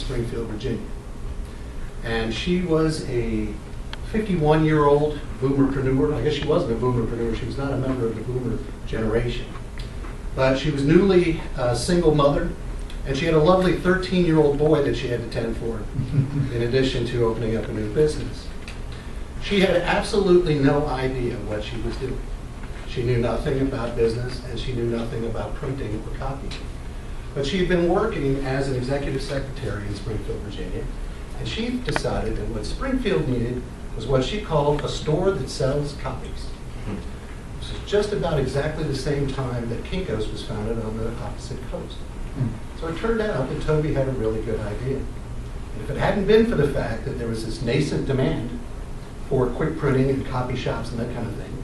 Springfield, Virginia. And she was a 51-year-old boomerpreneur. I guess she wasn't a boomerpreneur. She was not a member of the boomer generation. But she was newly single mother, and she had a lovely 13-year-old boy that she had to tend for, in addition to opening up a new business. She had absolutely no idea what she was doing. She knew nothing about business, and she knew nothing about printing or copying. But she had been working as an executive secretary in Springfield, Virginia, and she decided that what Springfield needed was what she called a store that sells copies. This is just about exactly the same time that Kinko's was founded on the opposite coast. So it turned out that Toby had a really good idea. And if it hadn't been for the fact that there was this nascent demand for quick printing and copy shops and that kind of thing,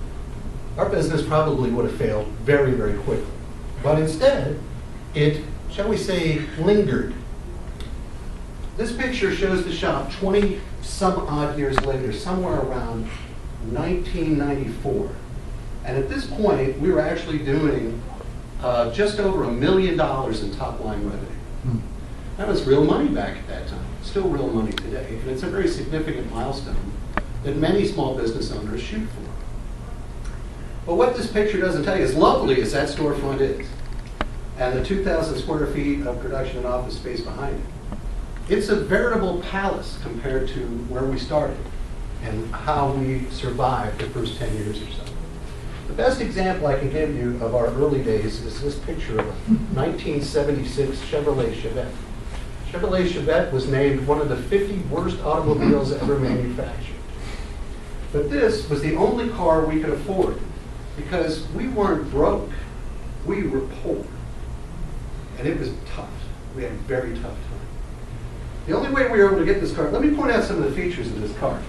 our business probably would have failed very, very quickly. But instead, it, shall we say, lingered. This picture shows the shop 20 some odd years later, somewhere around 1994. And at this point, we were actually doing just over $1 million in top line revenue. That was real money back at that time, still real money today. And it's a very significant milestone that many small business owners shoot for. But what this picture doesn't tell you, as lovely as that storefront is, and the 2,000 square feet of production and office space behind it, it's a veritable palace compared to where we started and how we survived the first 10 years or so. The best example I can give you of our early days is this picture of a 1976 Chevrolet Chevette. Chevrolet Chevette was named one of the 50 worst automobiles ever manufactured. But this was the only car we could afford because we weren't broke, we were poor. And it was tough. We had a very tough time. The only way we were able to get this car, let me point out some of the features of this car.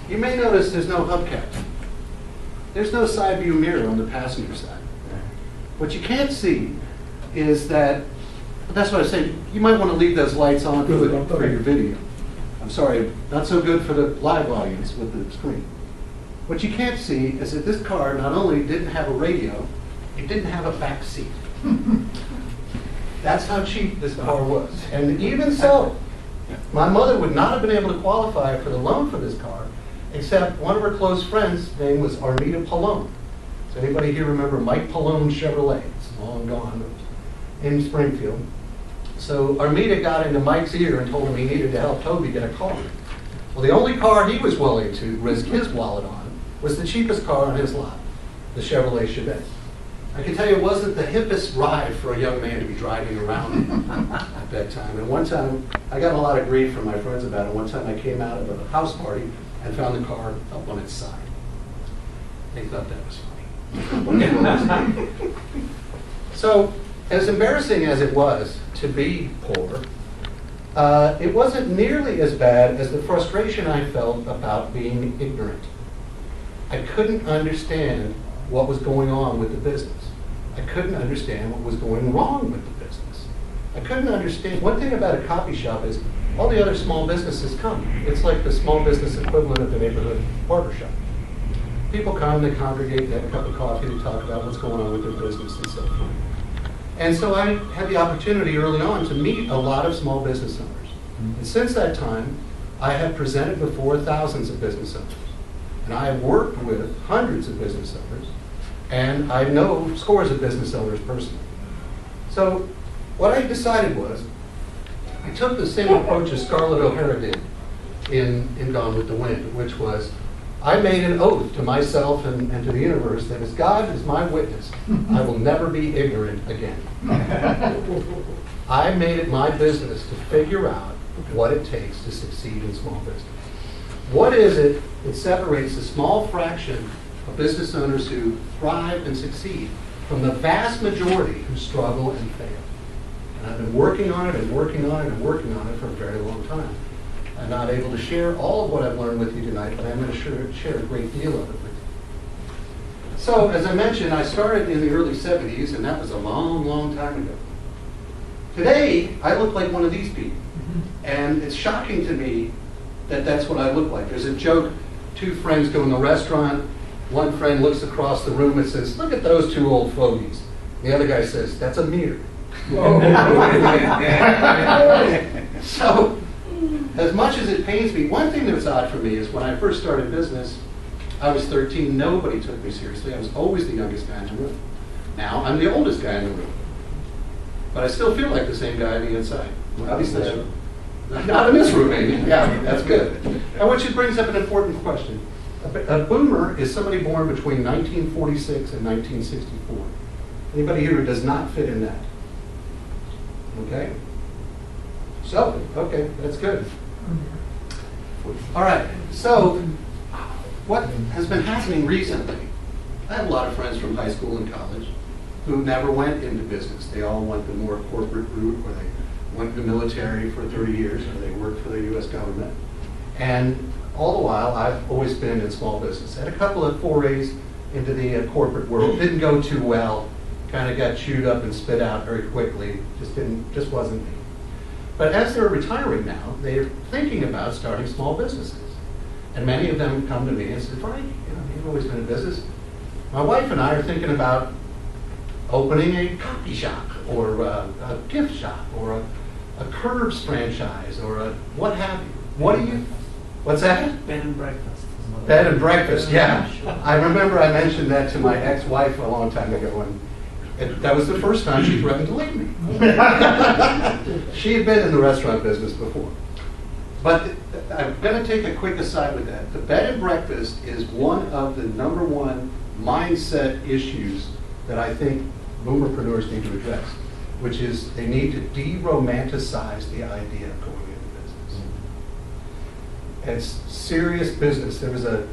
You may notice there's no hubcap. There's no side view mirror on the passenger side. What you can't see is that, that's what I say, you might want to leave those lights on for your video. I'm sorry, not so good for the live audience with the screen. What you can't see is that this car not only didn't have a radio, it didn't have a back seat. That's how cheap this car was. And even so, my mother would not have been able to qualify for the loan for this car, except one of her close friends' name was Armida Pallone. Does anybody here remember Mike Pallone Chevrolet? It's long gone, in Springfield. So Armida got into Mike's ear and told him he needed to help Toby get a car. Well, the only car he was willing to risk his wallet on was the cheapest car on his lot, the Chevrolet Chevette. I can tell you it wasn't the hippest ride for a young man to be driving around at that time. And one time, I got a lot of grief from my friends about it. One time I came out of a house party and found the car up on its side. They thought that was funny. So, as embarrassing as it was to be poor, it wasn't nearly as bad as the frustration I felt about being ignorant. I couldn't understand what was going on with the business. I couldn't understand what was going wrong with the business. I couldn't understand. One thing about a copy shop is all the other small businesses come. It's like the small business equivalent of the neighborhood barber shop. People come, they congregate, they have a cup of coffee, they talk about what's going on with their business and so forth. And so I had the opportunity early on to meet a lot of small business owners. And since that time, I have presented before thousands of business owners. And I have worked with hundreds of business owners. And I know scores of business owners personally. So what I decided was, I took the same approach as Scarlett O'Hara did in Gone with the Wind, which was, I made an oath to myself and to the universe that as God is my witness, I will never be ignorant again. I made it my business to figure out what it takes to succeed in small business. What is it that separates a small fraction of business owners who thrive and succeed from the vast majority who struggle and fail? And I've been working on it and working on it and working on it for a very long time. I'm not able to share all of what I've learned with you tonight, but I'm going to share a great deal of it with you. So, as I mentioned, I started in the early 70s, and that was a long, long time ago. Today, I look like one of these people. And it's shocking to me that that's what I look like. There's a joke, two friends go in the restaurant, one friend looks across the room and says, look at those two old fogies. The other guy says, that's a mirror. So, as much as it pains me, one thing that's odd for me is when I first started business, I was 13, nobody took me seriously. I was always the youngest guy in the room. Now, I'm the oldest guy in the room. But I still feel like the same guy on the inside. Obviously, not in this room, maybe. Yeah, that's good. And which brings up an important question. A boomer is somebody born between 1946 and 1964. Anybody here who does not fit in that? Okay? So, okay, that's good. All right, so what has been happening recently? I have a lot of friends from high school and college who never went into business. They all went the more corporate route, or they went to the military for 30 years, or they worked for the U.S. government. And all the while, I've always been in small business. Had a couple of forays into the corporate world. Didn't go too well. Kind of got chewed up and spit out very quickly. Just wasn't me. But as they're retiring now, they're thinking about starting small businesses. And many of them come to me and say, Frank, you've always been in business. My wife and I are thinking about opening a coffee shop, or a gift shop, or a Curbs franchise, or a what have you. What's that? Bed and breakfast. Bed and breakfast, yeah. I remember I mentioned that to my ex-wife a long time ago, and that was the first time she threatened to leave me. She had been in the restaurant business before. But I'm going to take a quick aside with that. The bed and breakfast is one of the #1 mindset issues that I think boomerpreneurs need to address, which is they need to de-romanticize the idea of going into business. It's serious business. There was a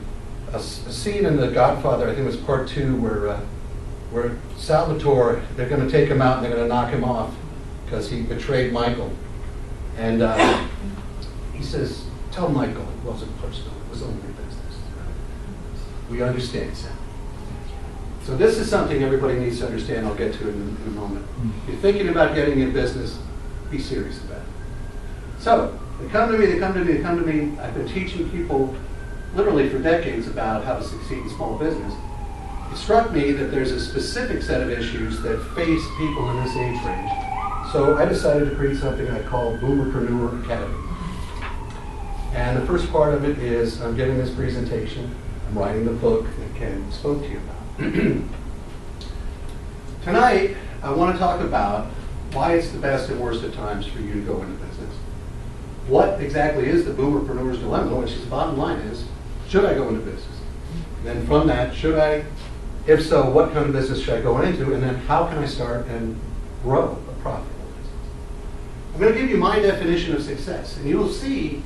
scene in The Godfather, I think it was part 2, where Salvatore, they're going to take him out and they're going to knock him off because he betrayed Michael. And he says, tell Michael it wasn't personal, it was only business. We understand, Sal. So this is something everybody needs to understand. I'll get to it in a moment. If you're thinking about getting in business, be serious about it. So they come to me. I've been teaching people literally for decades about how to succeed in small business. It struck me that there's a specific set of issues that face people in this age range. So I decided to create something I call Boomerpreneur Academy. And the first part of it is I'm giving this presentation. I'm writing the book that Ken spoke to you about. Tonight, I want to talk about why it's the best and worst of times for you to go into business. What exactly is the boomerpreneur's dilemma, which is the bottom line is, should I go into business? And then from that, should I? If so, what kind of business should I go into? And then how can I start and grow a profitable business? I'm going to give you my definition of success, and you'll see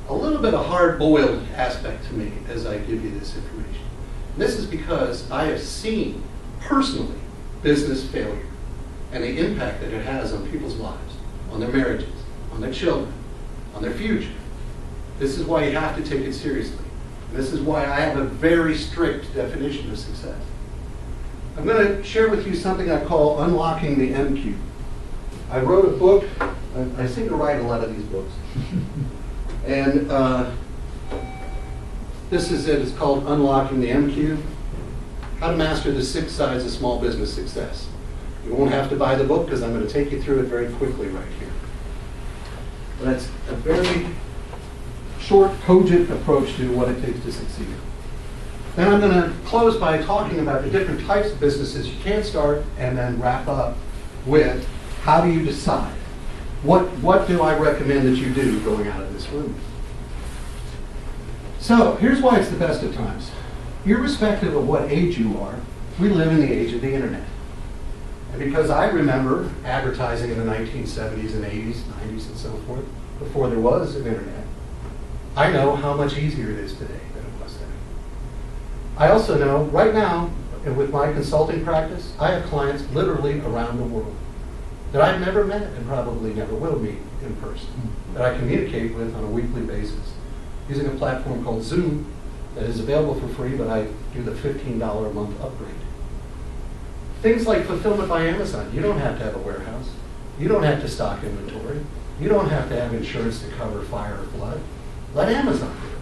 a little bit of hard-boiled aspect to me as I give you this information. And this is because I have seen personally business failure and the impact that it has on people's lives, on their marriages, on their children, on their future. This is why you have to take it seriously. And this is why I have a very strict definition of success. I'm going to share with you something I call Unlocking the MQ. I wrote a book. I seem to write a lot of these books. And this is it. It's called Unlocking the MQ. How to Master the 6 Sides of Small Business Success. You won't have to buy the book because I'm going to take you through it very quickly right here. But it's a very short, cogent approach to what it takes to succeed. Then I'm going to close by talking about the different types of businesses you can start, and then wrap up with how do you decide? What do I recommend that you do going out of this room? So here's why it's the best of times. Irrespective of what age you are, we live in the age of the internet. And because I remember advertising in the 1970s and 80s, 90s and so forth, before there was an internet, I know how much easier it is today than it was then. I also know right now, and with my consulting practice, I have clients literally around the world that I've never met and probably never will meet in person, that I communicate with on a weekly basis using a platform called Zoom that is available for free, but I do the $15 a month upgrade. Things like fulfillment by Amazon. You don't have to have a warehouse. You don't have to stock inventory. You don't have to have insurance to cover fire or flood. Let Amazon do it.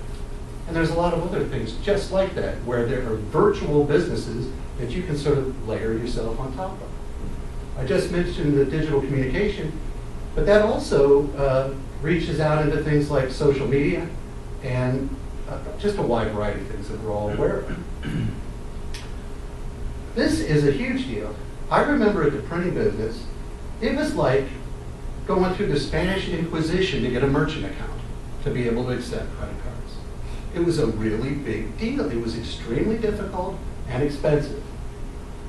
And there's a lot of other things just like that, where there are virtual businesses that you can sort of layer yourself on top of. I just mentioned the digital communication, but that also reaches out into things like social media and just a wide variety of things that we're all aware of. This is a huge deal. I remember at the printing business, it was like going through the Spanish Inquisition to get a merchant account to be able to accept credit cards. It was a really big deal. It was extremely difficult and expensive.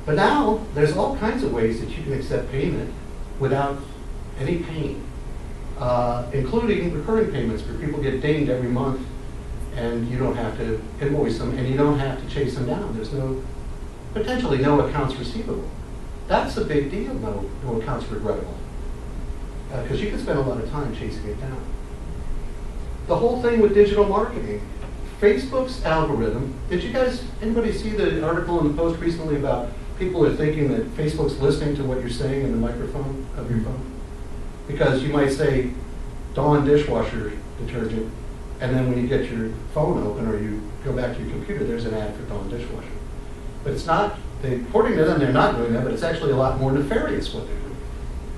But now, there's all kinds of ways that you can accept payment without any pain, including recurring payments where people get dinged every month and you don't have to invoice them and you don't have to chase them down. There's potentially no accounts receivable. That's a big deal, no accounts regrettable. Because you can spend a lot of time chasing it down. The whole thing with digital marketing, Facebook's algorithm, anybody see the article in the Post recently about people are thinking that Facebook's listening to what you're saying in the microphone of your phone? Because you might say, Dawn dishwasher detergent, and then when you get your phone open or you go back to your computer, there's an ad for Dawn dishwasher. But it's not, according to them, they're not doing that, but it's actually a lot more nefarious what they're doing.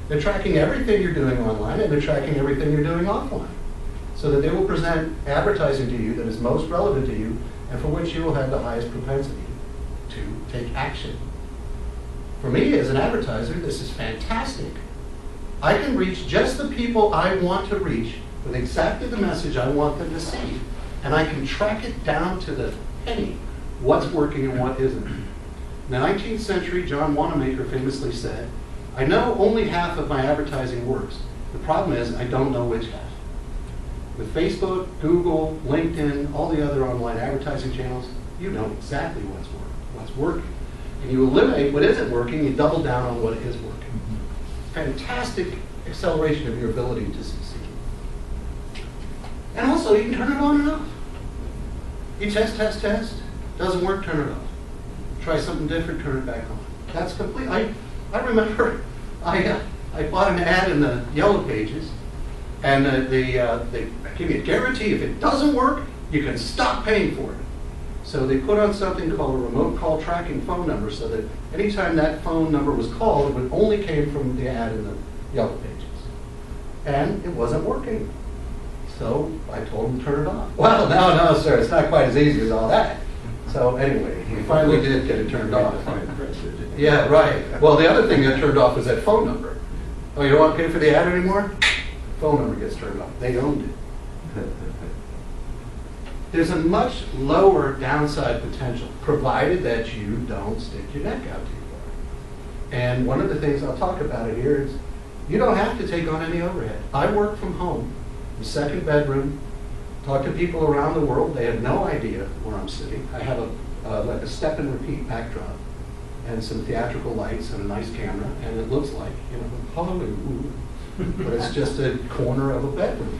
They're tracking everything you're doing online and they're tracking everything you're doing offline, so that they will present advertising to you that is most relevant to you and for which you will have the highest propensity to take action. For me as an advertiser, this is fantastic. I can reach just the people I want to reach with exactly the message I want them to see, and I can track it down to the penny, what's working and what isn't. In the 19th century, John Wanamaker famously said, "I know only half of my advertising works. The problem is I don't know which half." With Facebook, Google, LinkedIn, all the other online advertising channels, you know exactly what's working. And you eliminate what isn't working, you double down on what is working. Fantastic acceleration of your ability to succeed. And also, you can turn it on and off. You test, doesn't work, turn it off. Try something different, turn it back on. That's complete. I remember I bought an ad in the Yellow Pages, and they give me a guarantee if it doesn't work, you can stop paying for it. So they put on something called a remote call tracking phone number, so that anytime that phone number was called, it would only came from the ad in the Yellow Pages. And it wasn't working. So I told him to turn it off. Well, no, sir, it's not quite as easy as all that. So anyway, he finally did get it turned off. Yeah, right. Well, the other thing that turned off was that phone number. Oh, you don't want to pay for the ad anymore? Phone number gets turned off. They owned it. There's a much lower downside potential, provided that you don't stick your neck out too far. And one of the things I'll talk about it here is you don't have to take on any overhead. I work from home, the second bedroom, talk to people around the world. They have no idea where I'm sitting. I have like a step and repeat backdrop and some theatrical lights and a nice camera, and it looks like, Hollywood, but it's just a corner of a bedroom.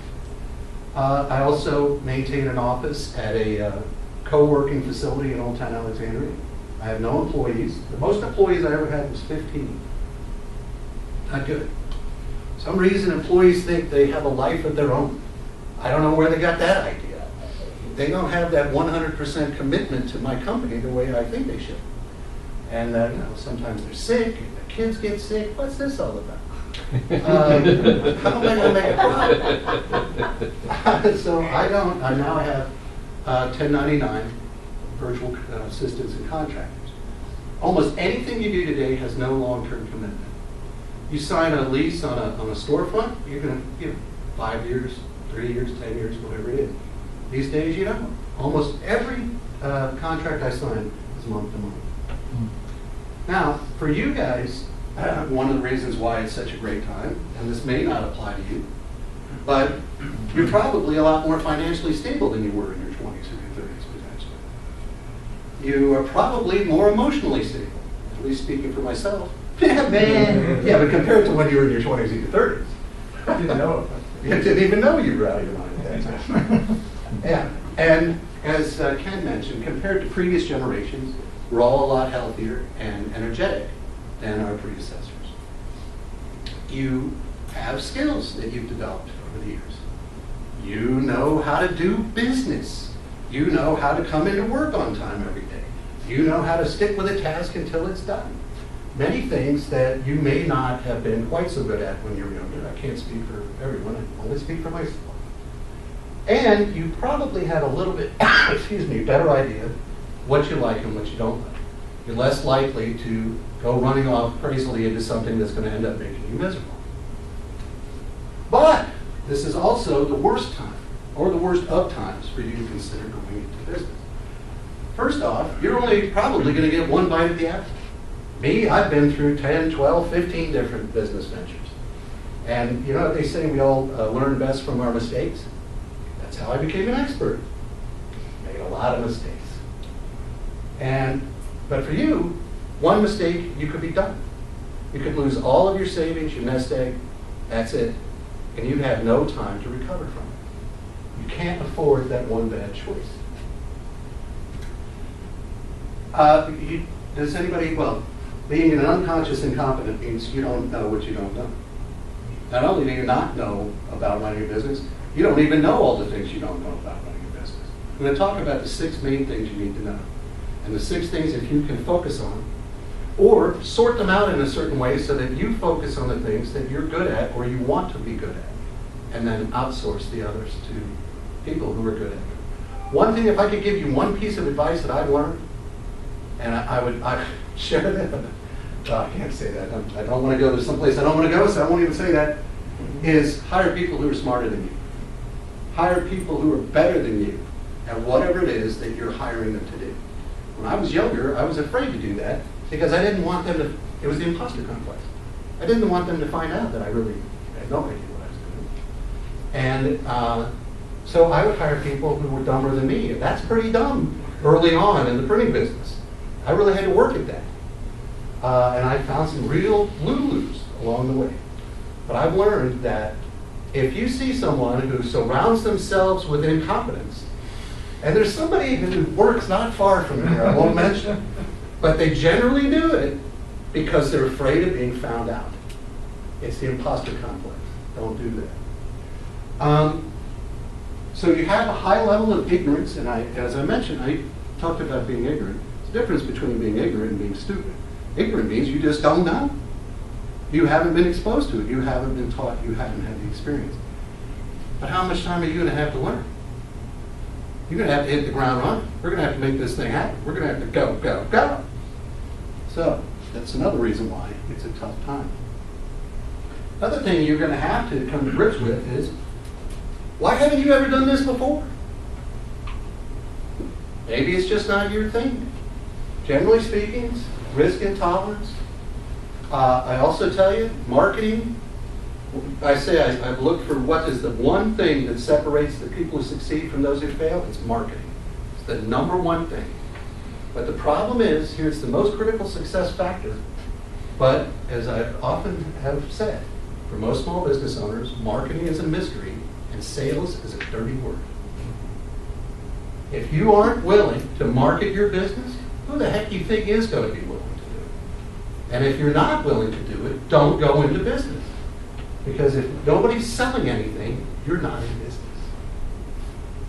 I also maintain an office at a co-working facility in Old Town Alexandria. I have no employees. The most employees I ever had was 15. Not good. Some reason employees think they have a life of their own. I don't know where they got that idea. They don't have that 100% commitment to my company the way I think they should. And sometimes they're sick, and the kids get sick. What's this all about? How am I going to make a profit? So I now have 1099 virtual assistants and contractors. Almost anything you do today has no long-term commitment. You sign a lease on a storefront, you're going to 5 years, 3 years, 10 years, whatever it is. These days, you don't. Almost every contract I sign is month to month. Now, for you guys, one of the reasons why it's such a great time, and this may not apply to you, but you're probably a lot more financially stable than you were in your 20s or your 30s, potentially. You are probably more emotionally stable, at least speaking for myself. Yeah, man. Yeah, but compared to when you were in your 20s and your 30s. You didn't know it. You didn't even know you were out of your mind at that time. Yeah, and as Ken mentioned, compared to previous generations, we're all a lot healthier and energetic than our predecessors. You have skills that you've developed over the years. You know how to do business. You know how to come into work on time every day. You know how to stick with a task until it's done. many things that you may not have been quite so good at when you were younger. I can't speak for everyone, I only speak for myself. And you probably have a little bit, excuse me, better idea what you like and what you don't like. You're less likely to go running off crazily into something that's going to end up making you miserable. But this is also the worst time, or the worst of times, for you to consider going into business. First off, you're only probably going to get one bite of the apple. Me, I've been through 10, 12, 15 different business ventures. And you know what they say, we all learn best from our mistakes? That's how I became an expert. Made a lot of mistakes. But for you, one mistake, you could be done. You could lose all of your savings, your nest egg, that's it. And you'd have no time to recover from it. You can't afford that one bad choice. Does anybody, well, being an unconscious incompetent means you don't know what you don't know. Not only do you not know about running a business, you don't even know all the things you don't know about running a business. I'm going to talk about the 6 main things you need to know. And the 6 things that you can focus on, or sort them out in a certain way so that you focus on the things that you're good at or you want to be good at, and then outsource the others to people who are good at it. One thing, if I could give you one piece of advice that I've learned, and I share it, well, I can't say that. I don't want to go to someplace I don't want to go, so I won't even say that, is hire people who are smarter than you. Hire people who are better than you at whatever it is that you're hiring them to do. When I was younger, I was afraid to do that because I didn't want them to, it was the imposter complex. I didn't want them to find out that I really had no idea what I was doing. And so I would hire people who were dumber than me. And that's pretty dumb early on in the printing business. I really had to work at that. And I found some real lulus along the way. But I've learned that if you see someone who surrounds themselves with incompetence, and there's somebody who works not far from here, I won't mention, but they generally do it because they're afraid of being found out. It's the imposter complex. Don't do that. So you have a high level of ignorance, and as I mentioned, I talked about being ignorant. There's a difference between being ignorant and being stupid. Ignorant means you just don't know. You haven't been exposed to it. You haven't been taught. You haven't had the experience. But how much time are you going to have to learn? You're going to have to hit the ground running. We're going to have to make this thing happen. We're going to have to go, go, go. So that's another reason why it's a tough time. Another thing you're going to have to come to grips with is, why haven't you ever done this before? Maybe it's just not your thing. Generally speaking, risk intolerance. I also tell you, marketing, I say I've looked for what is the one thing that separates the people who succeed from those who fail. It's marketing. It's the number one thing. But the problem is, here's the most critical success factor. But as I often have said, for most small business owners, marketing is a mystery and sales is a dirty word. If you aren't willing to market your business, who the heck do you think is going to be willing to do it? And if you're not willing to do it, don't go into business. Because if nobody's selling anything, you're not in business.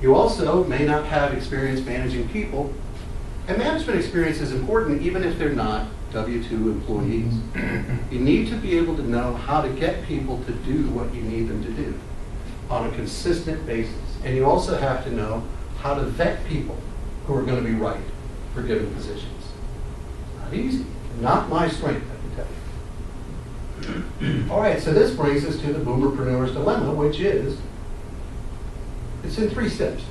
You also may not have experience managing people. And management experience is important even if they're not W-2 employees. You need to be able to know how to get people to do what you need them to do on a consistent basis. And you also have to know how to vet people who are going to be right for given positions. Not easy. Not my strength, I can tell you. All right, so this brings us to the Boomerpreneur's dilemma, which is, it's in 3 steps.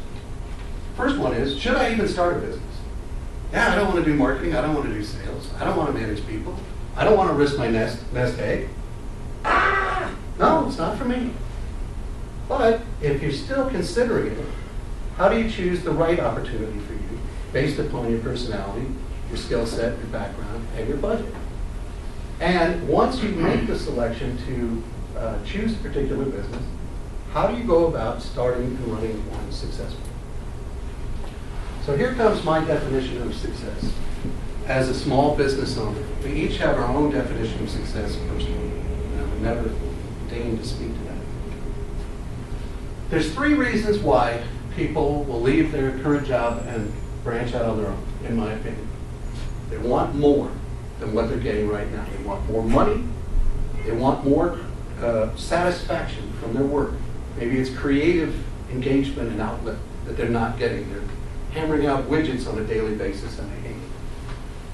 First one is, should I even start a business? Yeah, I don't want to do marketing. I don't want to do sales. I don't want to manage people. I don't want to risk my nest egg. No, it's not for me. But if you're still considering it, how do you choose the right opportunity for you based upon your personality, your skill set, your background, and your budget? And once you make the selection to choose a particular business, how do you go about starting and running one successfully? So here comes my definition of success as a small business owner. We each have our own definition of success personally, and I would never deign to speak to that. There's 3 reasons why people will leave their current job and branch out on their own, in my opinion. They want more than what they're getting right now. They want more money. They want more satisfaction from their work. Maybe it's creative engagement and outlet that they're not getting. They're hammering out widgets on a daily basis and they hate it.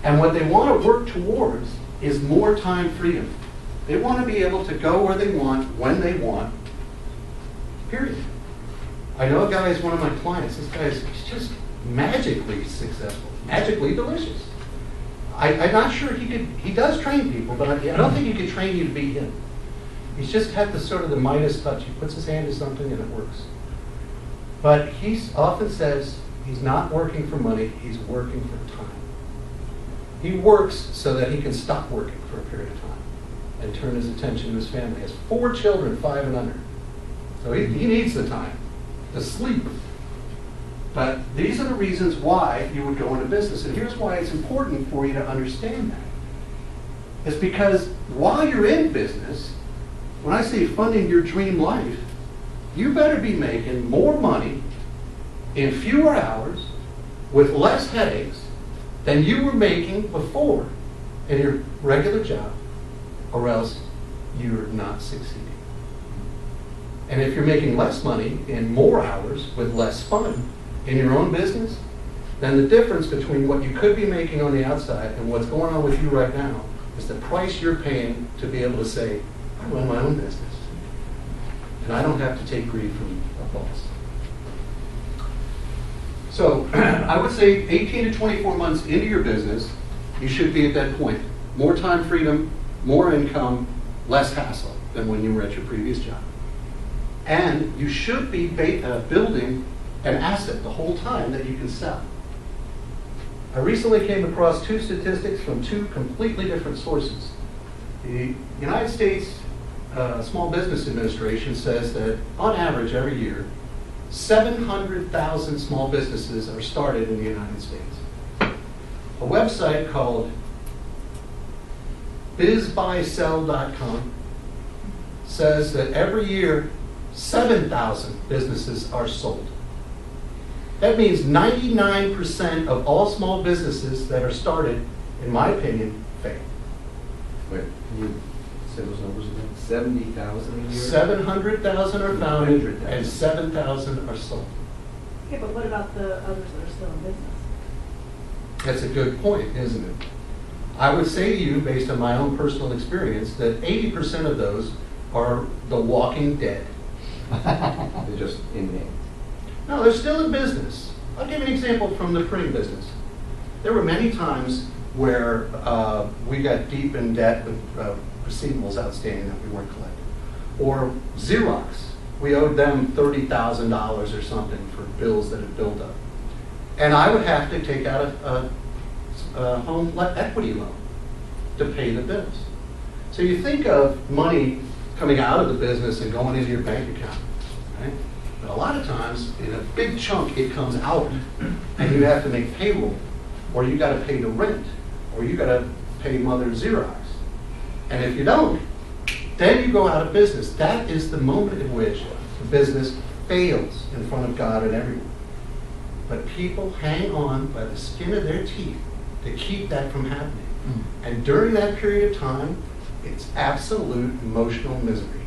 And what they want to work towards is more time freedom. They want to be able to go where they want, when they want, period. I know a guy is one of my clients. This guy is just magically successful, magically delicious. I'm not sure he does train people, but I don't think he could train you to be him. He's just had the sort of the Midas touch. He puts his hand to something and it works. But he often says he's not working for money, he's working for time. He works so that he can stop working for a period of time and turn his attention to his family. He has 4 children, 5 and under. So he needs the time to sleep. But these are the reasons why you would go into business. And here's why it's important for you to understand that. It's because while you're in business, when I say funding your dream life, you better be making more money in fewer hours with less headaches than you were making before in your regular job, or else you're not succeeding. And if you're making less money in more hours with less fun in your own business, then the difference between what you could be making on the outside and what's going on with you right now is the price you're paying to be able to say, I run my own business. And I don't have to take grief from a boss. So I would say 18 to 24 months into your business, you should be at that point. More time freedom, more income, less hassle than when you were at your previous job. And you should be building an asset the whole time that you can sell. I recently came across 2 statistics from 2 completely different sources. The United States Small Business Administration says that on average every year, 700,000 small businesses are started in the United States. A website called bizbuysell.com says that every year 7,000 businesses are sold. That means 99% of all small businesses that are started, in my opinion, fail. Wait, can you say those numbers again? 70,000 a year? 700,000 are founded and 7,000 are sold. Yeah, but what about the others that are still in business? That's a good point, isn't it? I would say to you, based on my own personal experience, that 80% of those are the walking dead. They're just in name. No, they're still in business. I'll give you an example from the printing business. There were many times where we got deep in debt with receivables outstanding that we weren't collecting. Or Xerox, we owed them $30,000 or something for bills that had built up. And I would have to take out a home equity loan to pay the bills. So you think of money coming out of the business and going into your bank account, right? But a lot of times, in a big chunk, it comes out, and you have to make payroll, or you got to pay the rent, or you got to pay Mother Xerox. And if you don't, then you go out of business. That is the moment in which the business fails in front of God and everyone. But people hang on by the skin of their teeth to keep that from happening. And during that period of time, it's absolute emotional misery.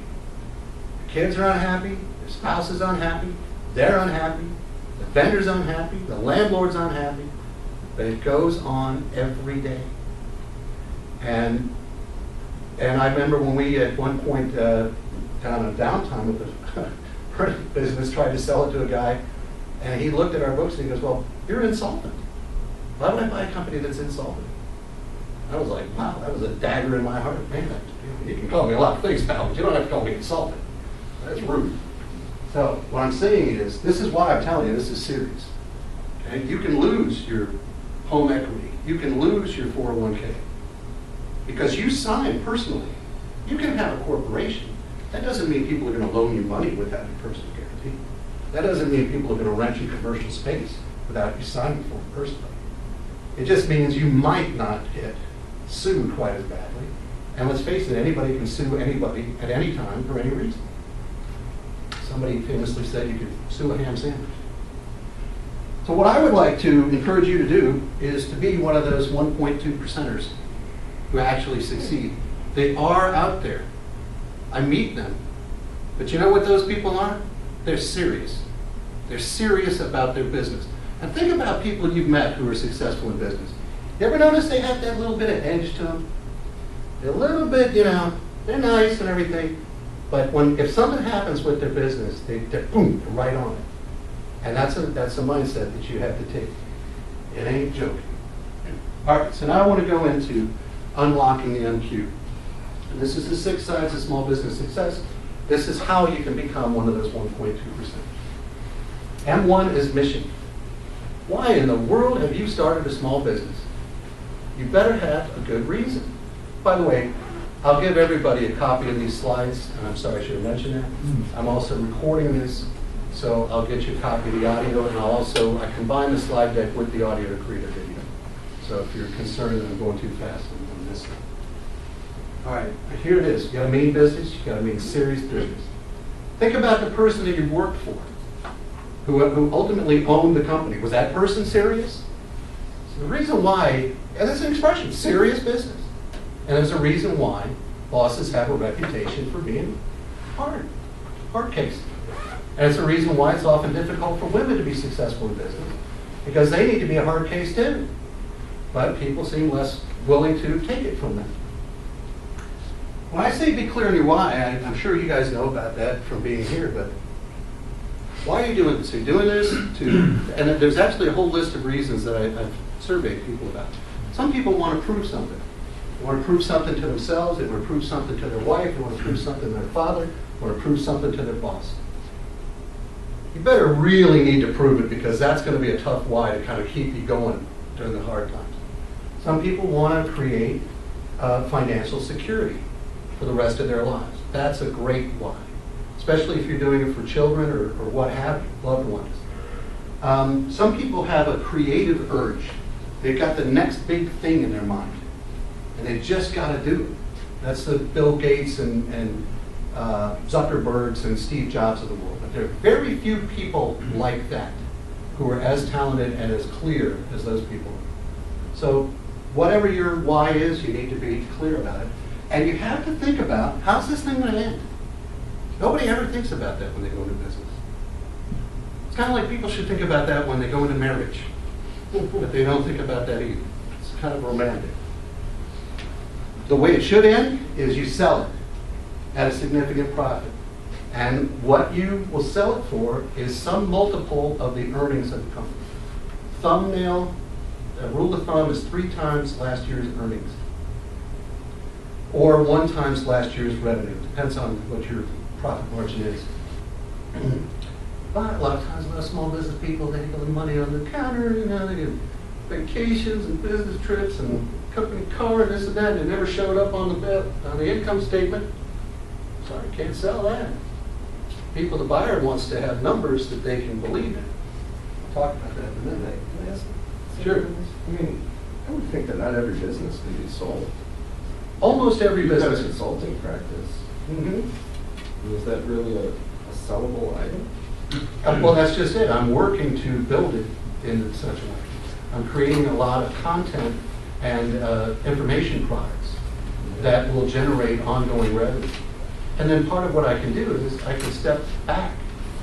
The kids are unhappy, the spouse is unhappy, they're unhappy, the vendor's unhappy, the landlord's unhappy, but it goes on every day. And I remember when we at one point down a downtime with the printing business tried to sell it to a guy, and he looked at our books and he goes, well, you're insolvent. Why would I buy a company that's insolvent? I was like, wow, that was a dagger in my heart. Man, you can call me a lot of things now, but you don't have to call me insolvent. That's rude. So what I'm saying is, this is why I'm telling you this is serious. Okay? You can lose your home equity. You can lose your 401k. Because you sign personally. You can have a corporation. That doesn't mean people are going to loan you money without your personal guarantee. That doesn't mean people are going to rent you commercial space without you signing for it personally. It just means you might not get sued quite as badly. And let's face it, anybody can sue anybody at any time for any reason. Somebody famously said you could sue a ham sandwich. So what I would like to encourage you to do is to be one of those 1.2%ers who actually succeed. They are out there. I meet them. But you know what those people are? They're serious. They're serious about their business. And think about people you've met who are successful in business. You ever notice they have that little bit of edge to them? They're a little bit, they're nice and everything, but if something happens with their business, they're boom, right on it. And that's a mindset that you have to take. It ain't joking. All right, so now I want to go into unlocking the MQ. And this is the 6 sides of small business success. This is how you can become one of those 1.2%. M1 is mission. Why in the world have you started a small business? You better have a good reason. By the way, I'll give everybody a copy of these slides, and I'm sorry I should have mentioned that. I'm also recording this, so I'll get you a copy of the audio, and I combine the slide deck with the audio to create a video. So if you're concerned that I'm going too fast, I'm missing. All right, here it is. You got to mean business, you got to mean serious business. Think about the person that you worked for, who ultimately owned the company. Was that person serious? So the reason why, and it's an expression, serious business. And there's a reason why bosses have a reputation for being hard case. And it's a reason why it's often difficult for women to be successful in business, because they need to be a hard case too. But people seem less willing to take it from them. When I say be clear on your why, I'm sure you guys know about that from being here, but why are you doing this? Are you doing this and there's actually a whole list of reasons that I've surveyed people about. Some people want to prove something. They want to prove something to themselves, they want to prove something to their wife, they want to prove something to their father, they want to prove something to their boss. You better really need to prove it, because that's going to be a tough why to kind of keep you going during the hard times. Some people want to create financial security for the rest of their lives. That's a great why, especially if you're doing it for children or what have you, loved ones. Some people have a creative urge. They've got the next big thing in their mind, and they just got to do it. That's the Bill Gates and Zuckerbergs and Steve Jobs of the world. But there are very few people like that who are as talented and as clear as those people are. So whatever your why is, you need to be clear about it. And you have to think about, how's this thing going to end? Nobody ever thinks about that when they go into business. It's kind of like people should think about that when they go into marriage. But they don't think about that either. It's kind of romantic. The way it should end is you sell it at a significant profit. And what you will sell it for is some multiple of the earnings of the company. Thumbnail, a rule of thumb is 3 times last year's earnings. Or 1 times last year's revenue. Depends on what your profit margin is. But a lot of times, a lot of small business people, they get the money on the counter, they get vacations and business trips and company car and this and that, and it never showed up on the income statement. Sorry, can't sell that. The buyer wants to have numbers that they can believe in. We'll talk about that in a minute. Can I ask? Sure. I would think that not every business can be sold. Almost every You've got a business. consulting practice. Mm-hmm. Is that really a sellable item? Well, that's just it. I'm working to build it in such a way. I'm creating a lot of content and information products that will generate ongoing revenue. And then part of what I can do is I can step back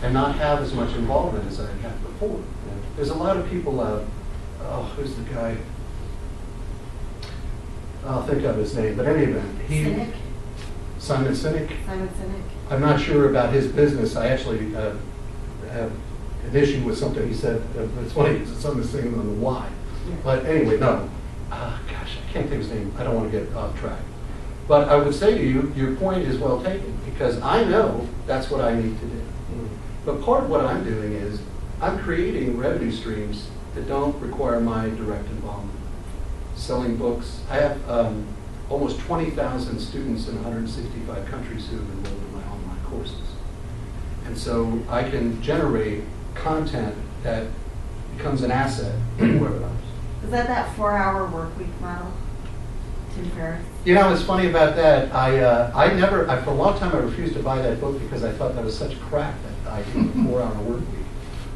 and not have as much involvement as I had before. There's a lot of people, who's the guy? I'll think of his name, but any event. Sinek? Simon Sinek? Simon Sinek. I'm not sure about his business. I actually have an issue with something he said. It's funny because it's on this thing on the why. Yeah. But anyway, no. Gosh, I can't think of his name. I don't want to get off track. But I would say to you, your point is well taken, because I know that's what I need to do. But part of what I'm doing is I'm creating revenue streams that don't require my direct involvement. Selling books. I have almost 20,000 students in 165 countries who have enrolled in my online courses. And so I can generate content that becomes an asset in webinars. Is that 4-hour work week model, Tim Ferriss? You know, it's funny about that. For a long time I refused to buy that book because I thought that was such crap, that idea of a 4-hour work week.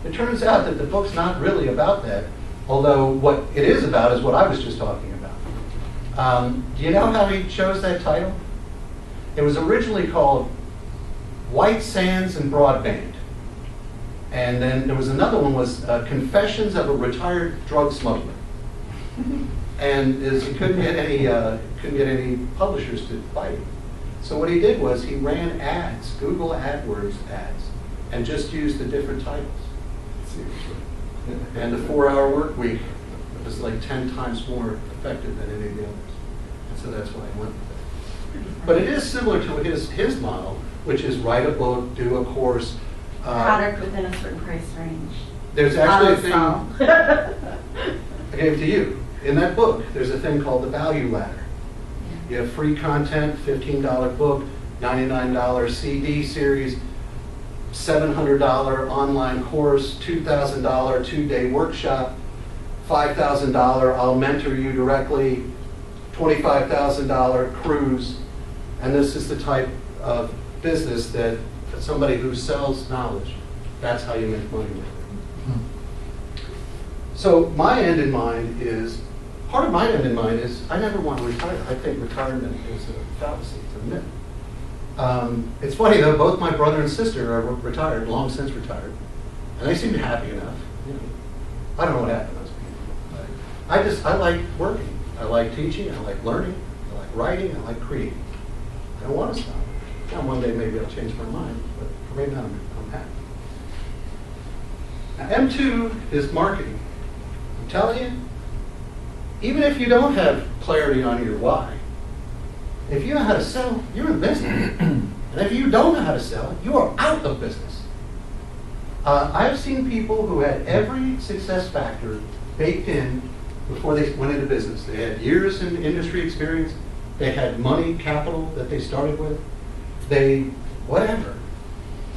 It turns out that the book's not really about that, although what it is about is what I was just talking about. Do you know how he chose that title? It was originally called White Sands and Broadband. And then there was another one was Confessions of a Retired Drug Smuggler. And he couldn't get any publishers to bite him. So what he did was he ran ads, Google AdWords ads, and just used the different titles. And the 4-hour work week was like 10 times more effective than any of the others. And so that's why I went with it. But it is similar to his model, which is write a book, do a course. Product within a certain price range. There's actually a thing Auto-sell. I gave to you. In that book, there's a thing called the value ladder. You have free content, $15 book, $99 CD series, $700 online course, $2,000 2-day workshop, $5,000 I'll mentor you directly, $25,000 cruise. And this is the type of business that somebody who sells knowledge, that's how you make money with it. So my end in mind is, part of my end in mind is I never want to retire. I think retirement is a fallacy, it's a myth. It's funny though, both my brother and sister are retired, long since retired, and they seem happy enough. You know, I don't know what happened to those people. But I like working. I like teaching, I like learning, I like writing, I like creating. I don't want to stop. Now one day maybe I'll change my mind, but for right now I'm happy. Now M2 is marketing. I'm telling you, even if you don't have clarity on your why, if you know how to sell, you're in business. And if you don't know how to sell, you are out of business. I've seen people who had every success factor baked in before they went into business. They had years in industry experience. They had money, capital that they started with. They, whatever.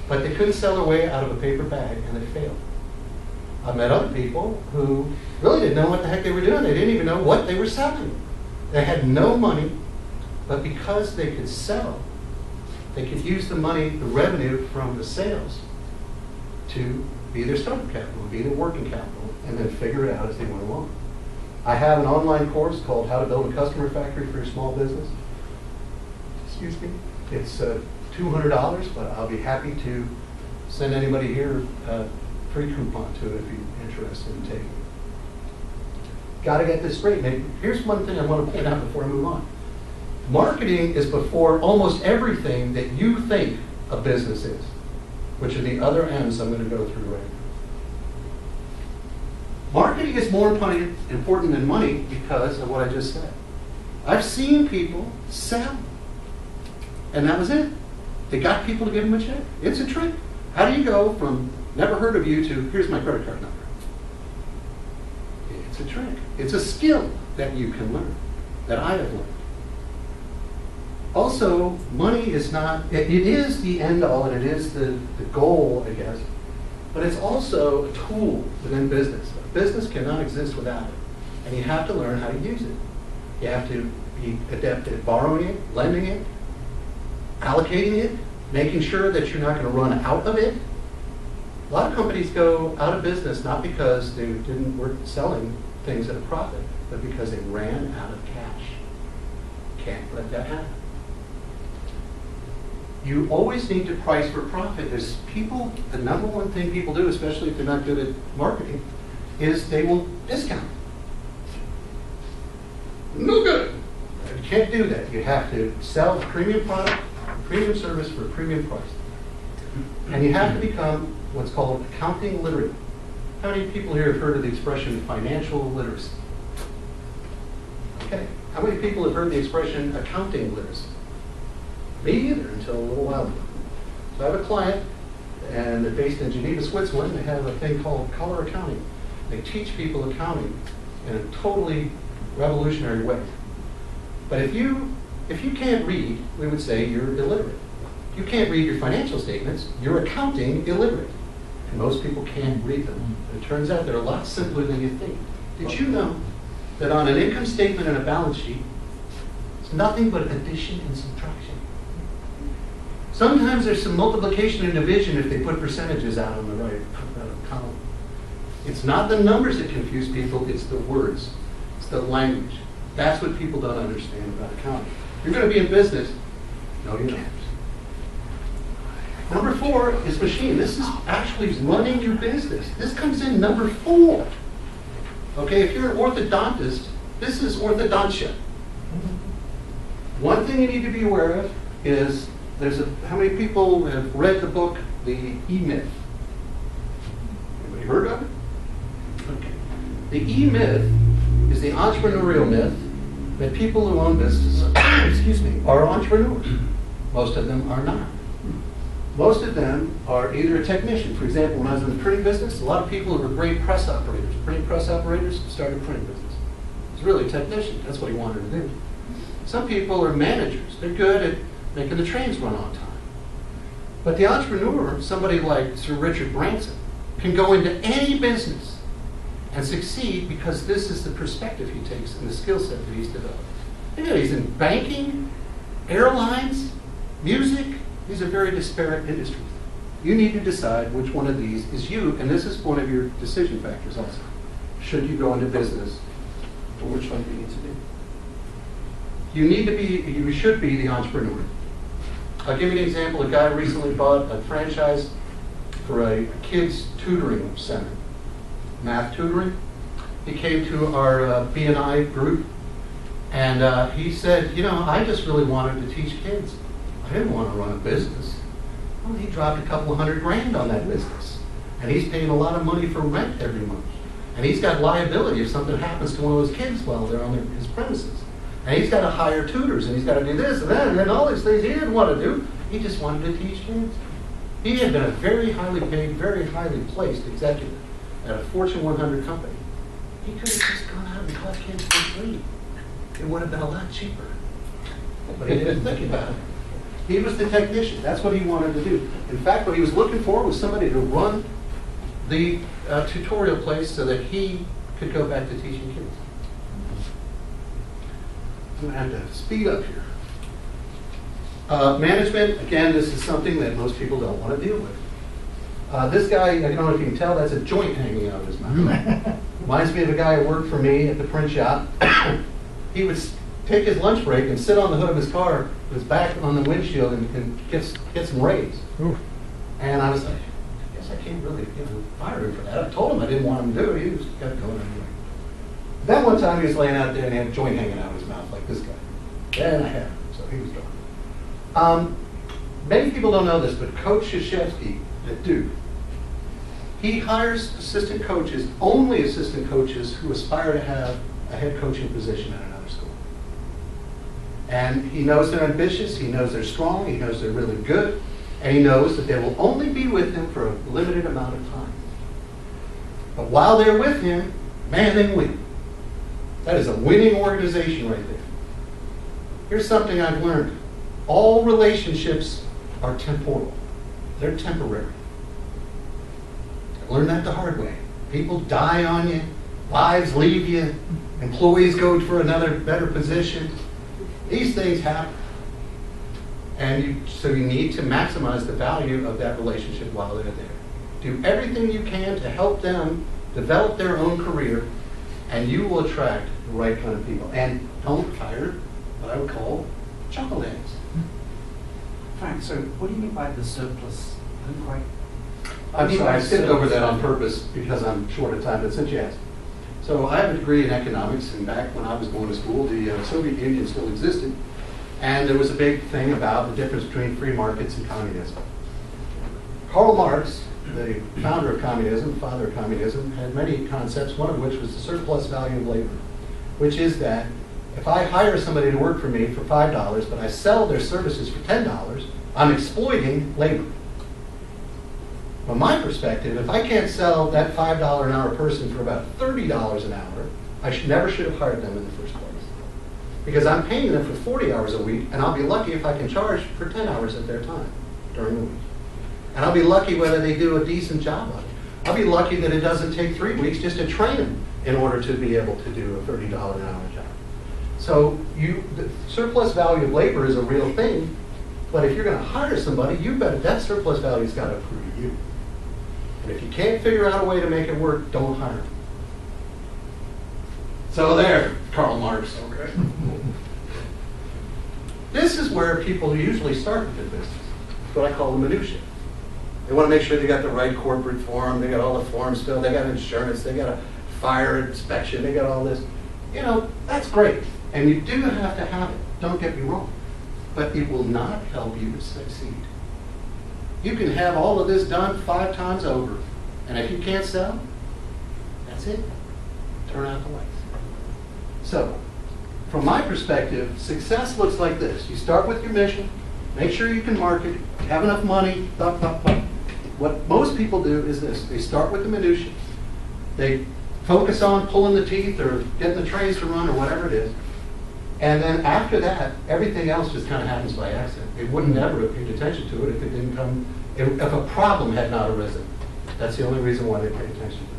But they couldn't sell their way out of a paper bag and they failed. I've met other people who really didn't know what the heck they were doing. They didn't even know what they were selling. They had no money, but because they could sell, they could use the money, the revenue from the sales to be their startup capital, be their working capital, and then figure it out as they went along. I have an online course called How to Build a Customer Factory for Your Small Business. Excuse me. It's $200, but I'll be happy to send anybody here a free coupon to it if you're interested in taking it. Got to get this straight. Maybe. Here's one thing I want to point out before I move on. Marketing is before almost everything that you think a business is, which are the other M's I'm going to go through right now. Marketing is more important than money because of what I just said. I've seen people sell, and that was it. They got people to give them a check. It's a trick. How do you go from never heard of you to here's my credit card number? It's a trick. It's a skill that you can learn, that I have learned. Also, money is not, it is the end all and it is the goal, I guess, but it's also a tool within business. A business cannot exist without it, and you have to learn how to use it. You have to be adept at borrowing it, lending it, allocating it, making sure that you're not going to run out of it. A lot of companies go out of business not because they weren't selling things at a profit, but because they ran out of cash. Can't let that happen. You always need to price for profit. There's people, the number one thing people do, especially if they're not good at marketing, is they will discount. No good. You can't do that. You have to sell a premium product, a premium service for a premium price. And you have to become what's called accounting literate. How many people here have heard of the expression financial literacy? Okay. How many people have heard the expression accounting literacy? Me either, until a little while ago. So I have a client, and they're based in Geneva, Switzerland. They have a thing called color accounting. They teach people accounting in a totally revolutionary way. But if you can't read, we would say you're illiterate. If you can't read your financial statements, you're accounting illiterate. And most people can't read them. It turns out they're a lot simpler than you think. Did you know that on an income statement and a balance sheet, it's nothing but addition and subtraction? Sometimes there's some multiplication and division if they put percentages out on the right column. It's not the numbers that confuse people, it's the words. It's the language. That's what people don't understand about accounting. You're going to be in business. No, you're not. Number 4 is machine. This is actually running your business. This comes in number 4. Okay, if you're an orthodontist, this is orthodontia. One thing you need to be aware of is how many people have read the book, The E-Myth? Anybody heard of it? Okay. The E-Myth is the entrepreneurial myth that people who own businesses, are entrepreneurs. Most of them are not. Most of them are either a technician. For example, when I was in the printing business, a lot of people who were great press operators. Printing press operators started a printing business. It's really a technician. That's what he wanted to do. Some people are managers. They're good at making the trains run on time. But the entrepreneur, somebody like Sir Richard Branson, can go into any business and succeed because this is the perspective he takes and the skill set that he's developed. Yeah, he's in banking, airlines, music. These are very disparate industries. You need to decide which one of these is you, and this is one of your decision factors also. Should you go into business, or which one do you need to do? You should be the entrepreneur. I'll give you an example. A guy recently bought a franchise for a kids tutoring center, math tutoring. He came to our B&I group, and he said, I just really wanted to teach kids. I didn't want to run a business. Well, he dropped a couple $100,000 on that business, and he's paying a lot of money for rent every month. And he's got liability if something happens to one of those kids while they're on his premises. And he's got to hire tutors, and he's got to do this and that, and then all these things he didn't want to do. He just wanted to teach kids. He had been a very highly paid, very highly placed executive at a Fortune 100 company. He could have just gone out and taught kids for free. It would have been a lot cheaper. But he didn't think about it. He was the technician. That's what he wanted to do. In fact, what he was looking for was somebody to run the tutorial place so that he could go back to teaching kids. I'm going to have to speed up here. Management, again, this is something that most people don't want to deal with. This guy, I don't know if you can tell, that's a joint hanging out of his mouth. Reminds me of a guy who worked for me at the print shop. He would take his lunch break and sit on the hood of his car, with his back on the windshield, and get some rays. Ooh. And I was like, I guess I can't really fire him for that. I told him I didn't want him to do it. He just kept going anyway. Then one time he was laying out there and he had a joint hanging out of his mouth like this guy. And I had him, so he was gone. Many people don't know this, but Coach Krzyzewski at Duke, he hires assistant coaches, only assistant coaches who aspire to have a head coaching position at another school. And he knows they're ambitious, he knows they're strong, he knows they're really good, and he knows that they will only be with him for a limited amount of time. But while they're with him, man, they win. That is a winning organization right there. Here's something I've learned. All relationships are temporal. They're temporary. I learned that the hard way. People die on you, wives leave you, employees go for another better position. These things happen. And so you need to maximize the value of that relationship while they're there. Do everything you can to help them develop their own career, and you will attract the right kind of people. And don't hire what I would call chuckleheads. Frank, so what do you mean by the surplus? I didn't quite. I'm sorry, I skipped over that on purpose because I'm short of time, but since you asked. So I have a degree in economics, and back when I was going to school, the Soviet Union still existed, and there was a big thing about the difference between free markets and communism. Karl Marx, the founder of communism, father of communism, had many concepts, one of which was the surplus value of labor, which is that if I hire somebody to work for me for $5, but I sell their services for $10, I'm exploiting labor. From my perspective, if I can't sell that $5 an hour person for about $30 an hour, I never should have hired them in the first place. Because I'm paying them for 40 hours a week, and I'll be lucky if I can charge for 10 hours of their time during the week. And I'll be lucky whether they do a decent job on it. I'll be lucky that it doesn't take 3 weeks just to train them in order to be able to do a $30 an hour job. So the surplus value of labor is a real thing, but if you're going to hire somebody, you better, that surplus value's got to accrue to you. And if you can't figure out a way to make it work, don't hire them. So there, Karl Marx. Okay. This is where people usually start with their business. It's what I call the minutia. They want to make sure they got the right corporate form, they got all the forms filled, they got insurance, they got a fire inspection, they got all this. You know, that's great. And you do have to have it, don't get me wrong. But it will not help you to succeed. You can have all of this done 5 times over, and if you can't sell, that's it. Turn out the lights. So, from my perspective, success looks like this. You start with your mission, make sure you can market, have enough money, blah, blah, blah. What most people do is this. They start with the minutiae. They focus on pulling the teeth or getting the trains to run or whatever it is. And then after that, everything else just kind of happens by accident. They wouldn't ever have paid attention to it if it didn't come, if a problem had not arisen. That's the only reason why they paid attention to it.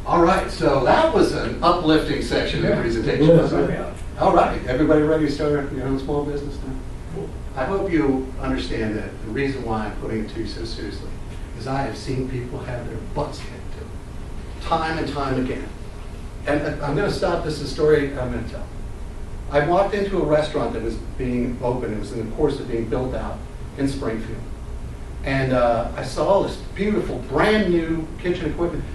All right, so that was an uplifting section of the presentation, wasn't it? All right, everybody ready to start your own small business now? I hope you understand that the reason why I'm putting it to you so seriously is I have seen people have their butts kicked to it, time and time again. And I'm going to stop. This is a story I'm going to tell. I walked into a restaurant that was being opened. It was in the course of being built out in Springfield. And I saw all this beautiful, brand new kitchen equipment,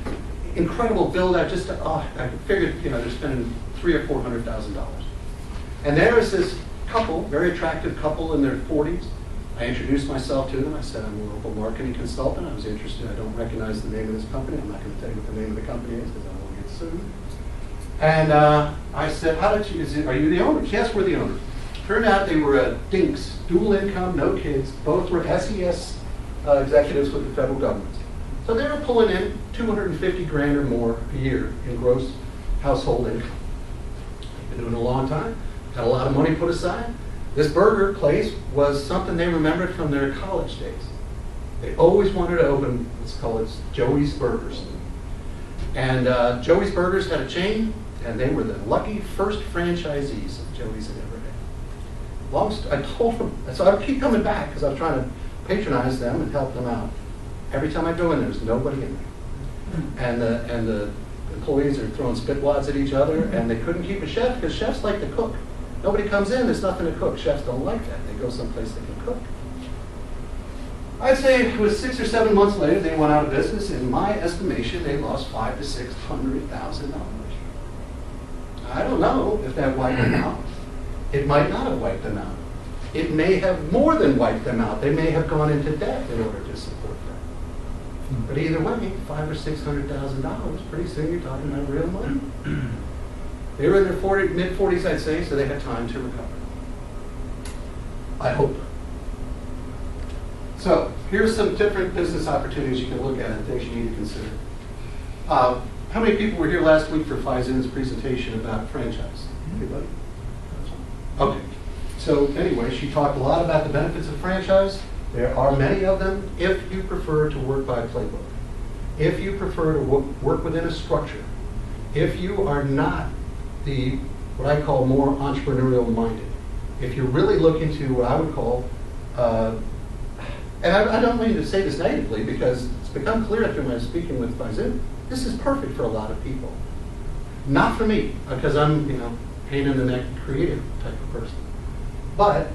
incredible build out. Just I figured, you know, they're spending $300,000 or $400,000. And there was this couple, very attractive couple in their 40s. I introduced myself to them. I said, I'm a local marketing consultant. I was interested. I don't recognize the name of this company. I'm not going to tell you what the name of the company is because I don't want to get sued. And I said, are you the owners? Yes, we're the owners. Turned out they were dinks, dual income, no kids. Both were SES executives with the federal government. So they were pulling in $250,000 or more a year in gross household income. Been doing it a long time. Had a lot of money put aside. This burger place was something they remembered from their college days. They always wanted to open, let's call it Joey's Burgers. And Joey's Burgers had a chain, and they were the lucky first franchisees that Joey's had ever had. I told them, so I would keep coming back because I was trying to patronize them and help them out. Every time I go in, there's nobody in there. And the employees are throwing spitwads at each other, and they couldn't keep a chef because chefs like to cook. Nobody comes in, there's nothing to cook. Chefs don't like that. They go someplace they can cook. I'd say it was 6 or 7 months later, they went out of business. In my estimation, they lost $500,000 to $600,000. I don't know if that wiped them out. It might not have wiped them out. It may have more than wiped them out. They may have gone into debt in order to support that. But either way, $500,000 or $600,000, pretty soon you're talking about real money. They were in their mid-40s, I'd say, so they had time to recover. I hope. So here's some different business opportunities you can look at and things you need to consider. How many people were here last week for Faizin's presentation about franchise? Anybody? Okay. So anyway, she talked a lot about the benefits of franchise. There are many of them if you prefer to work by a playbook. If you prefer to work within a structure. If you are not what I call more entrepreneurial minded. If you're really looking to what I would call, and I don't mean to say this negatively because it's become clear after my speaking with Faizin, this is perfect for a lot of people. Not for me, because I'm, pain in the neck, creative type of person. But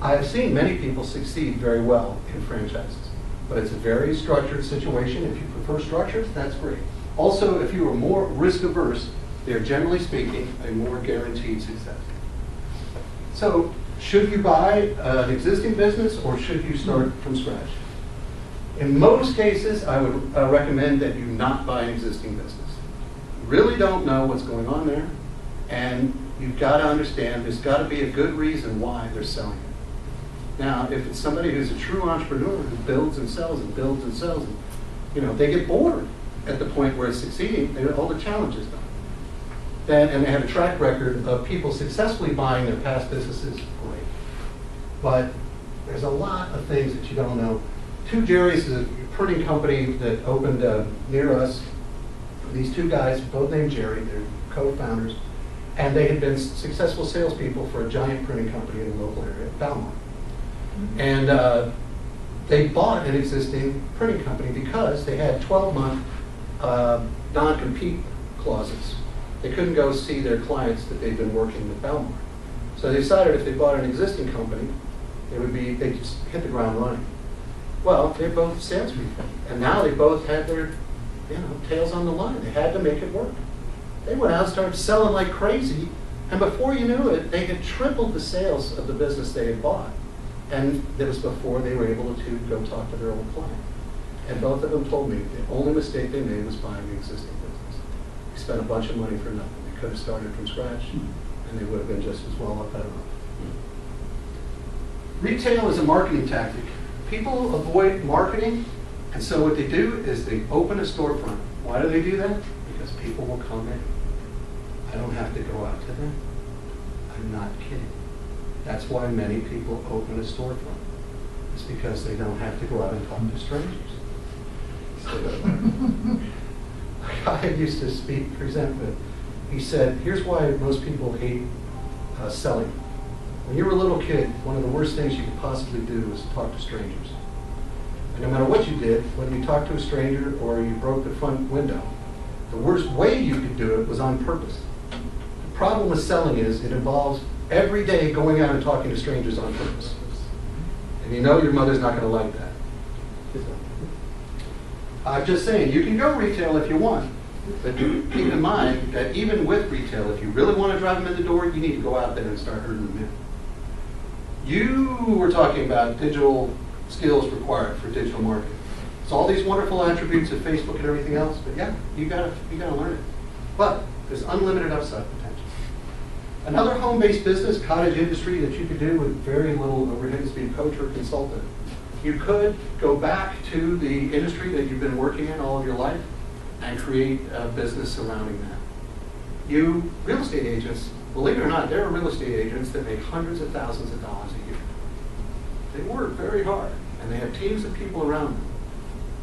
I've seen many people succeed very well in franchises. But it's a very structured situation. If you prefer structures, that's great. Also, if you are more risk averse, they're generally speaking a more guaranteed success. So, should you buy an existing business or should you start from scratch? In most cases, I would recommend that you not buy an existing business. You really don't know what's going on there, and you've got to understand there's got to be a good reason why they're selling it. Now, if it's somebody who's a true entrepreneur who builds and sells and builds and sells, and, they get bored at the point where it's succeeding, all the challenges done. And they have a track record of people successfully buying their past businesses, great. But there's a lot of things that you don't know. Two Jerry's is a printing company that opened near us. These two guys, both named Jerry, they're co-founders, and they had been successful salespeople for a giant printing company in the local area, Belmont. And they bought an existing printing company because they had 12-month non-compete clauses. they couldn't go see their clients that they'd been working with Belmar. So they decided if they bought an existing company, they'd just hit the ground running. Well, they're both salespeople, and now they both had their, tails on the line. They had to make it work. They went out and started selling like crazy, and before you knew it, they had tripled the sales of the business they had bought. And that was before they were able to go talk to their old client. And both of them told me the only mistake they made was buying the existing business. They spent a bunch of money for nothing. They could have started from scratch, and they would have been just as well up better off. Retail is a marketing tactic. People avoid marketing, and so what they do is they open a storefront. Why do they do that? Because people will come in. I don't have to go out to them. I'm not kidding. That's why many people open a storefront. It's because they don't have to go out and talk to strangers. A guy I used to present with, he said, here's why most people hate selling. When you were a little kid, one of the worst things you could possibly do was talk to strangers. And no matter what you did, whether you talked to a stranger or you broke the front window, the worst way you could do it was on purpose. The problem with selling is it involves every day going out and talking to strangers on purpose. And you know your mother's not going to like that. I'm just saying, you can go retail if you want, but keep in mind that even with retail, if you really want to drive them in the door, you need to go out there and start herding them in. You were talking about digital skills required for digital marketing. It's all these wonderful attributes of Facebook and everything else, but yeah, you gotta learn it. But there's unlimited upside potential. Another home-based business, cottage industry that you could do with very little overhead is be a coach or consultant. You could go back to the industry that you've been working in all of your life and create a business surrounding that. You real estate agents, believe it or not, there are real estate agents that make hundreds of thousands of dollars a year. They work very hard, and they have teams of people around them,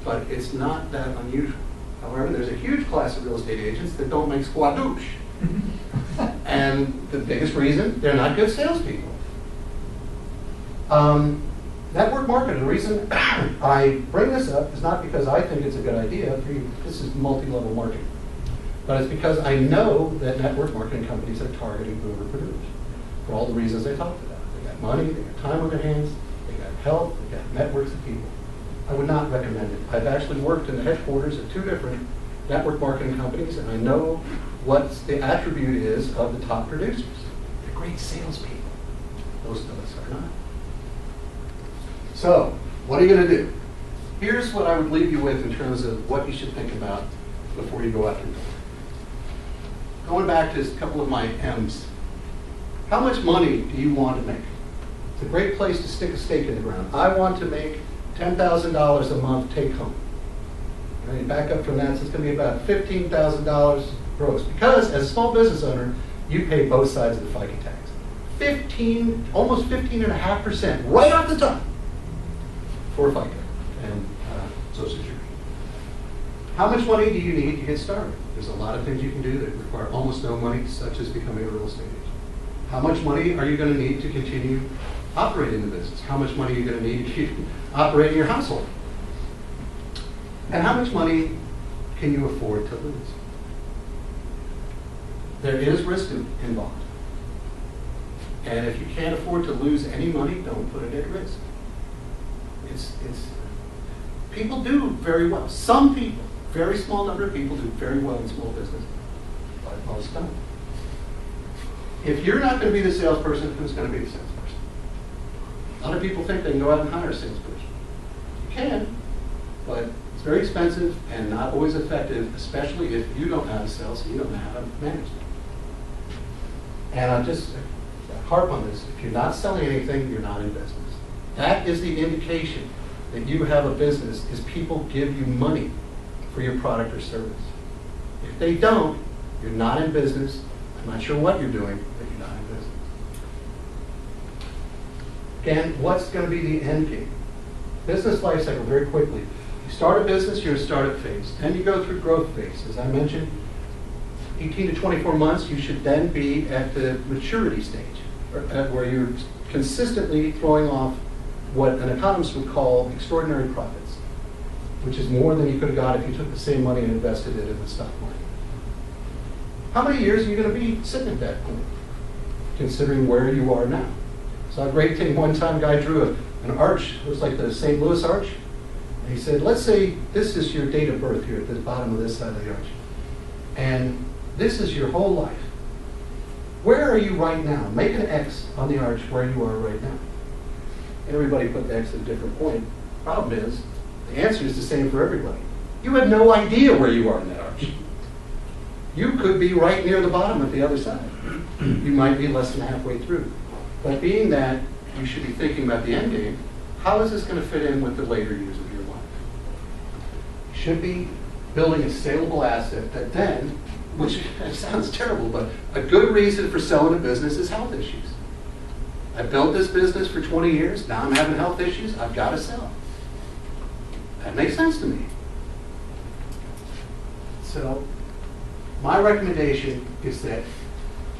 but it's not that unusual. However, there's a huge class of real estate agents that don't make squadoosh. And the biggest reason, they're not good salespeople. Network marketing, the reason I bring this up is not because I think it's a good idea. This is multi-level marketing. But it's because I know that network marketing companies are targeting boomerpreneurs for all the reasons I talked about. They got money, they got time on their hands, they got help, they got networks of people. I would not recommend it. I've actually worked in the headquarters of 2 different network marketing companies, and I know what the attribute is of the top producers. They're great salespeople. Most of us are not. So, what are you going to do? Here's what I would leave you with in terms of what you should think about before you go out and going back to a couple of my M's. How much money do you want to make? It's a great place to stick a stake in the ground. I want to make $10,000 a month take home. Right, back up from that, so it's going to be about $15,000 gross. Because as a small business owner, you pay both sides of the FICA tax. Almost 15.5% right off the top for FICA and Social Security. How much money do you need to get started? There's a lot of things you can do that require almost no money, such as becoming a real estate agent. How much money are you going to need to continue operating the business? How much money are you going to need to keep operating your household? And how much money can you afford to lose? There is risk involved. And if you can't afford to lose any money, don't put it at risk. People do very well. Some people, very small number of people do very well in small business, but most don't. If you're not going to be the salesperson, who's going to be the salesperson? A lot of people think they can go out and hire a salesperson. You can, but it's very expensive and not always effective, especially if you don't know how to sell, so you don't know how to manage them. And I'll just harp on this. If you're not selling anything, you're not in business. That is the indication that you have a business, is people give you money for your product or service. If they don't, you're not in business. I'm not sure what you're doing, but you're not in business. Again, what's going to be the end game? Business life cycle, very quickly. You start a business, you're in startup phase. Then you go through growth phase. As I mentioned, 18 to 24 months, you should then be at the maturity stage, where you're consistently throwing off what an economist would call extraordinary profits, which is more than you could have got if you took the same money and invested it in the stock market. how many years are you going to be sitting at that point, considering where you are now? So a great thing, one time guy drew an arch, it was like the St. Louis Arch. And he said, let's say this is your date of birth here at the bottom of this side of the arch. And this is your whole life. Where are you right now? Make an X on the arch where you are right now. Everybody put the X at a different point. Problem is, the answer is the same for everybody. You have no idea where you are in that arch. You could be right near the bottom at the other side. You might be less than halfway through. But being that you should be thinking about the end game, how is this going to fit in with the later years of your life? You should be building a saleable asset that then, which sounds terrible, but a good reason for selling a business is health issues. I built this business for 20 years, now I'm having health issues, I've got to sell. That makes sense to me. So, my recommendation is that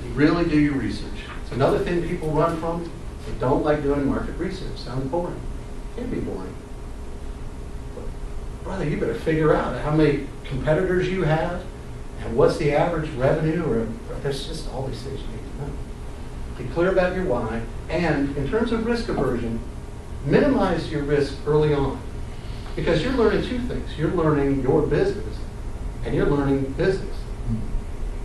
you really do your research. It's another thing people run from. They don't like doing market research. Sounds boring. It can be boring. But, brother, you better figure out how many competitors you have and what's the average revenue, or there's just all these things you need to know. Be clear about your why, and in terms of risk aversion, minimize your risk early on. Because you're learning two things. You're learning your business, and you're learning business.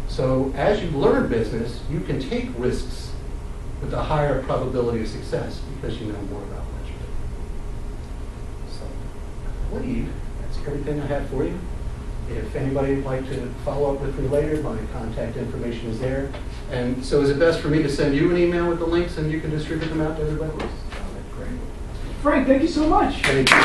So as you learn business, you can take risks with a higher probability of success because you know more about what you're doing. So I believe that's everything I have for you. If anybody would like to follow up with me later, my contact information is there. And so is it best for me to send you an email with the links and you can distribute them out to everybody? Great. Frank, thank you so much. Thank you.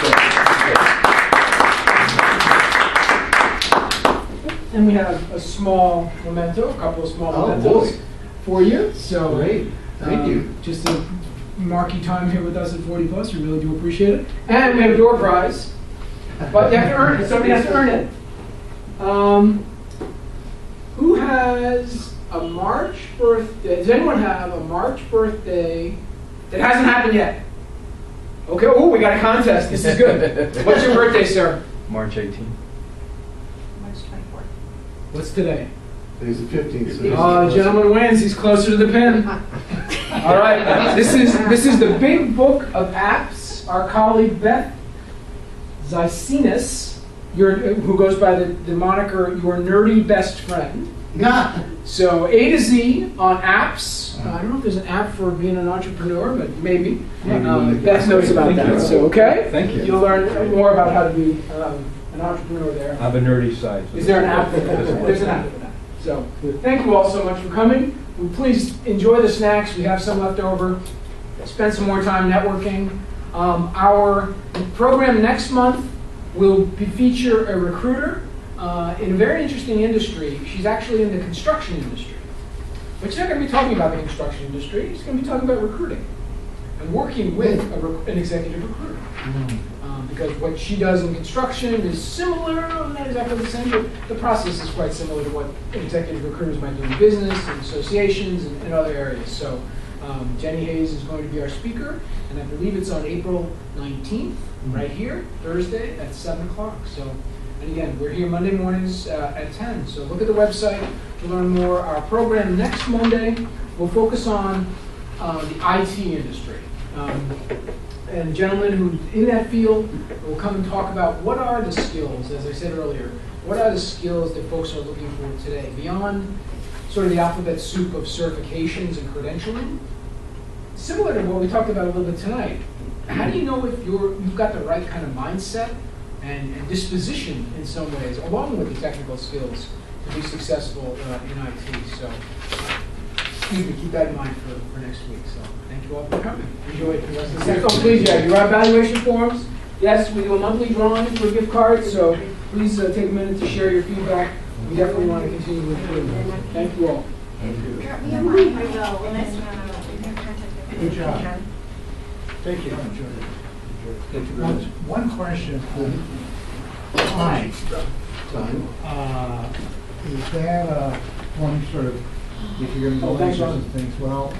And we have a small memento, a couple of small mementos for you. So Great. Thank you. Just to mark your time here with us at 40 Plus, we really do appreciate it. And we have a door prize, but you have to earn it. Somebody has to earn it. Who has a March birthday? Does anyone have a March birthday that hasn't happened yet? Okay. Oh, we got a contest. This is good. What's your birthday, sir? March 18th. March 24th. What's today? Today's the 15th. So The gentleman wins. He's closer to the pin. All right. This is the Big Book of Apps. Our colleague Beth Zycinus, who goes by the moniker "Your Nerdy Best Friend." Nah. So A to Z on apps. I don't know if there's an app for being an entrepreneur, but maybe. Beth knows about that. So okay. Thank you. You'll learn more about how to be an entrepreneur there. I have a nerdy side. So Is there an app for that? There's an app for that. So thank you all so much for coming. Please enjoy the snacks. We have some left over. Spend some more time networking. Our program next month will feature a recruiter in a very interesting industry. She's actually in the construction industry. But she's not going to be talking about the construction industry. She's going to be talking about recruiting and working with an executive recruiter. Because what she does in construction is similar, not exactly the same, but the process is quite similar to what executive recruiters might do in business and associations and other areas. So Jenny Hayes is going to be our speaker, and I believe it's on April 19th, right here, Thursday at 7 o'clock. So, and again, we're here Monday mornings at 10. So look at the website to learn more. Our program next Monday will focus on the IT industry. And a gentleman who's in that field will come and talk about what are the skills, as I said earlier, what are the skills that folks are looking for today, beyond sort of the alphabet soup of certifications and credentialing. Similar to what we talked about a little bit tonight, how do you know if you've got the right kind of mindset and disposition in some ways, along with the technical skills, to be successful in IT? So keep that in mind for next week. So thank you all for coming. Enjoy the rest of the session. Oh, please, yeah, your evaluation forms. Yes, we do a monthly drawing for gift cards, so please take a minute to share your feedback. We definitely want to continue with it. Thank you all. Thank you. Good job. Thank you. Thank you very much. One question. Time. Is that one sort of, if you're going to go into things, well,